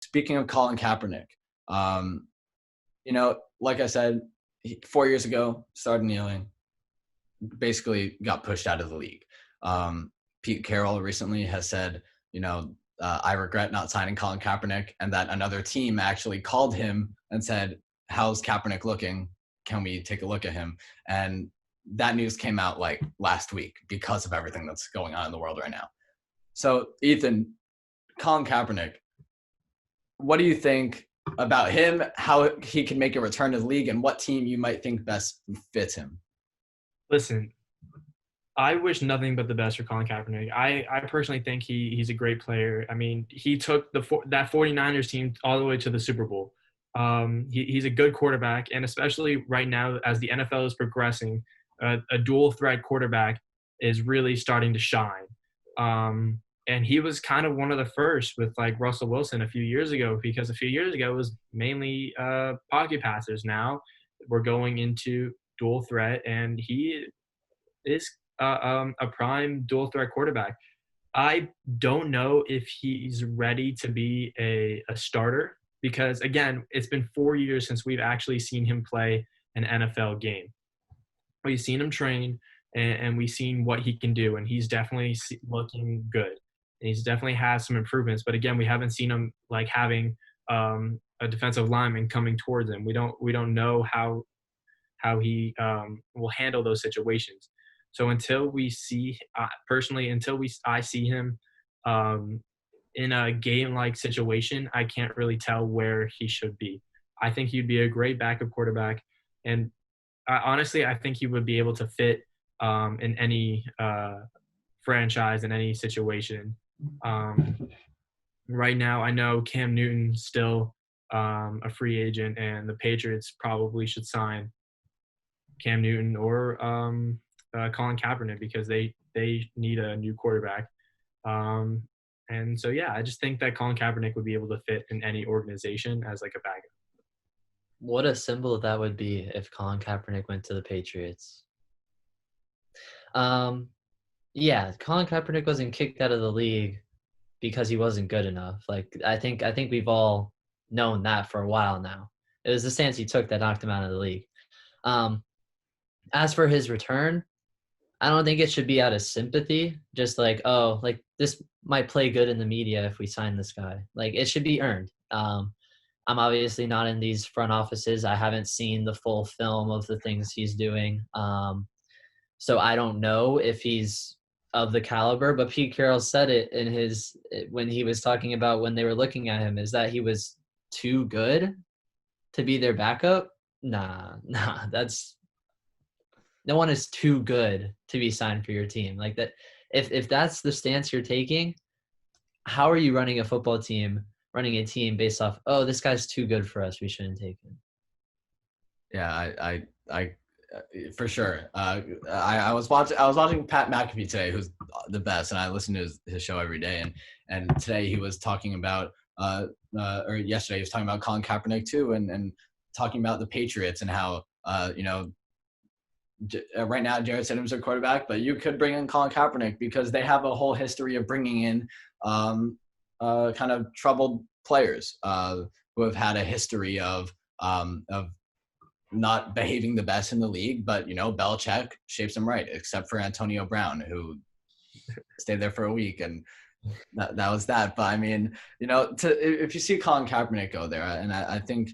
speaking of Colin Kaepernick, like I said, 4 years ago, started kneeling, basically got pushed out of the league. Pete Carroll recently has said, I regret not signing Colin Kaepernick, and that another team actually called him and said, how's Kaepernick looking? Can we take a look at him? And that news came out like last week because of everything that's going on in the world right now. So, Ethan, Colin Kaepernick, what do you think about him, how he can make a return to the league, and what team you might think best fits him? Listen, I wish nothing but the best for Colin Kaepernick. I personally think he's a great player. I mean, he took that 49ers team all the way to the Super Bowl. He's a good quarterback, and especially right now as the NFL is progressing, a dual threat quarterback is really starting to shine. And he was kind of one of the first with like Russell Wilson a few years ago, because a few years ago it was mainly pocket passers. Now we're going into dual threat, and he is a prime dual threat quarterback. I don't know if he's ready to be a starter because, again, it's been 4 years since we've actually seen him play an NFL game. We've seen him train, and we've seen what he can do, and he's definitely looking good. And he's definitely has some improvements. But, again, we haven't seen him, like, having a defensive lineman coming towards him. We don't know how he will handle those situations. So until we see, personally, I see him in a game-like situation, I can't really tell where he should be. I think he'd be a great backup quarterback, and honestly, I think he would be able to fit in any franchise, in any situation. Right now, I know Cam Newton's still a free agent, and the Patriots probably should sign Cam Newton or Colin Kaepernick because they need a new quarterback. And so, yeah, I just think that Colin Kaepernick would be able to fit in any organization as like a backup. What a symbol that would be if Colin Kaepernick went to the Patriots. Yeah, Colin Kaepernick wasn't kicked out of the league because he wasn't good enough. Like I think we've all known that for a while now. It was the stance he took that knocked him out of the league. As for his return, I don't think it should be out of sympathy. Just like, oh, like this might play good in the media if we sign this guy. Like it should be earned. I'm obviously not in these front offices. I haven't seen the full film of the things he's doing. So I don't know if he's of the caliber, but Pete Carroll said it in when he was talking about when they were looking at him, is that he was too good to be their backup. Nah, that's no one is too good to be signed for your team. Like that, if that's the stance you're taking, how are you running a football team, running a team based off, oh, this guy's too good for us, we shouldn't take him? Yeah, I for sure. I was watching Pat McAfee today, who's the best, and I listen to his show every day. And today he was talking about, or yesterday he was talking about Colin Kaepernick too, and talking about the Patriots and how right now Jarrett Stidham's their quarterback, but you could bring in Colin Kaepernick because they have a whole history of bringing in kind of troubled players who have had a history of not behaving the best in the league. But Belichick shapes them right, except for Antonio Brown, who stayed there for a week, and that was that. But I mean, if you see Colin Kaepernick go there, and I think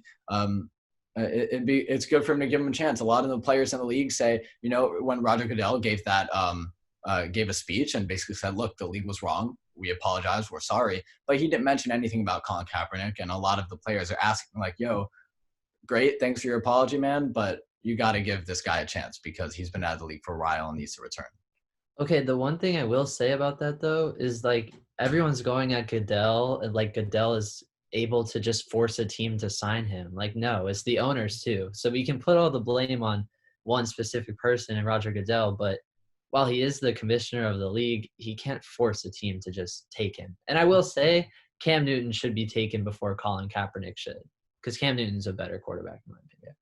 it's good for him to give him a chance. A lot of the players in the league say, when Roger Goodell gave a speech and basically said, look, the league was wrong. We apologize. We're sorry. But he didn't mention anything about Colin Kaepernick. And a lot of the players are asking like, yo, great. Thanks for your apology, man. But you got to give this guy a chance because he's been out of the league for a while and needs to return. Okay. The one thing I will say about that though, is like everyone's going at Goodell, and like Goodell is able to just force a team to sign him. Like, no, it's the owners too. So we can put all the blame on one specific person and Roger Goodell, but while he is the commissioner of the league, he can't force a team to just take him. And I will say Cam Newton should be taken before Colin Kaepernick should, because Cam Newton's a better quarterback in my opinion.